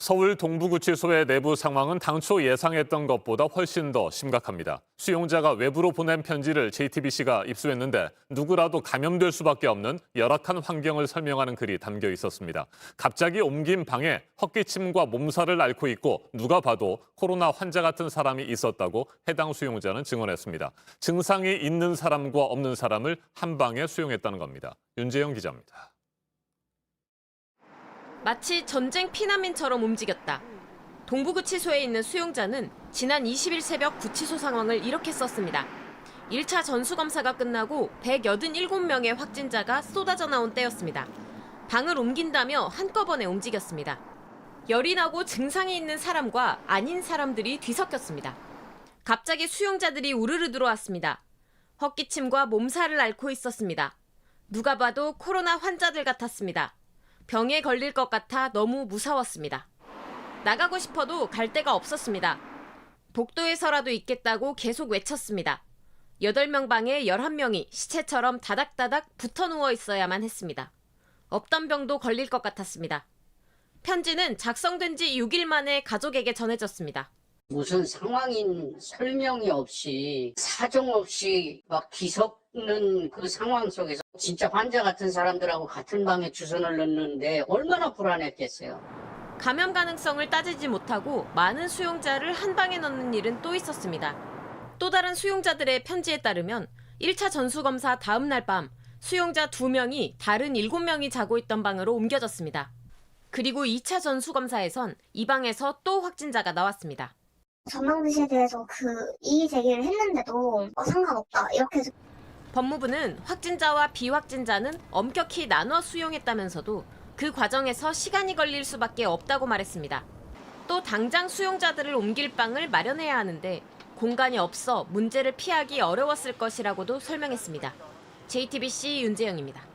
서울 동부구치소의 내부 상황은 당초 예상했던 것보다 훨씬 더 심각합니다. 수용자가 외부로 보낸 편지를 JTBC가 입수했는데 누구라도 감염될 수밖에 없는 열악한 환경을 설명하는 글이 담겨 있었습니다. 갑자기 옮긴 방에 헛기침과 몸살을 앓고 있고 누가 봐도 코로나 환자 같은 사람이 있었다고 해당 수용자는 증언했습니다. 증상이 있는 사람과 없는 사람을 한 방에 수용했다는 겁니다. 윤재영 기자입니다. 마치 전쟁 피난민처럼 움직였다. 동부구치소에 있는 수용자는 지난 20일 새벽 구치소 상황을 이렇게 썼습니다. 1차 전수검사가 끝나고 187명의 확진자가 쏟아져 나온 때였습니다. 방을 옮긴다며 한꺼번에 움직였습니다. 열이 나고 증상이 있는 사람과 아닌 사람들이 뒤섞였습니다. 갑자기 수용자들이 우르르 들어왔습니다. 헛기침과 몸살을 앓고 있었습니다. 누가 봐도 코로나 환자들 같았습니다. 병에 걸릴 것 같아 너무 무서웠습니다. 나가고 싶어도 갈 데가 없었습니다. 복도에서라도 있겠다고 계속 외쳤습니다. 8명 방에 11명이 시체처럼 다닥다닥 붙어 누워 있어야만 했습니다. 없던 병도 걸릴 것 같았습니다. 편지는 작성된 지 6일 만에 가족에게 전해졌습니다. 무슨 상황인 설명이 없이 사정 없이 막 뒤섞는 그 상황 속에서 진짜 환자 같은 사람들하고 같은 방에 주선을 넣는데 얼마나 불안했겠어요. 감염 가능성을 따지지 못하고 많은 수용자를 한 방에 넣는 일은 또 있었습니다. 또 다른 수용자들의 편지에 따르면 1차 전수검사 다음 날 밤 수용자 2명이 다른 7명이 자고 있던 방으로 옮겨졌습니다. 그리고 2차 전수검사에선 이 방에서 또 확진자가 나왔습니다. 전방지시에 대해서 이의 제기를 했는데도 상관없다 이렇게. 법무부는 확진자와 비확진자는 엄격히 나눠 수용했다면서도 그 과정에서 시간이 걸릴 수밖에 없다고 말했습니다. 또 당장 수용자들을 옮길 방을 마련해야 하는데 공간이 없어 문제를 피하기 어려웠을 것이라고도 설명했습니다. JTBC 윤재영입니다.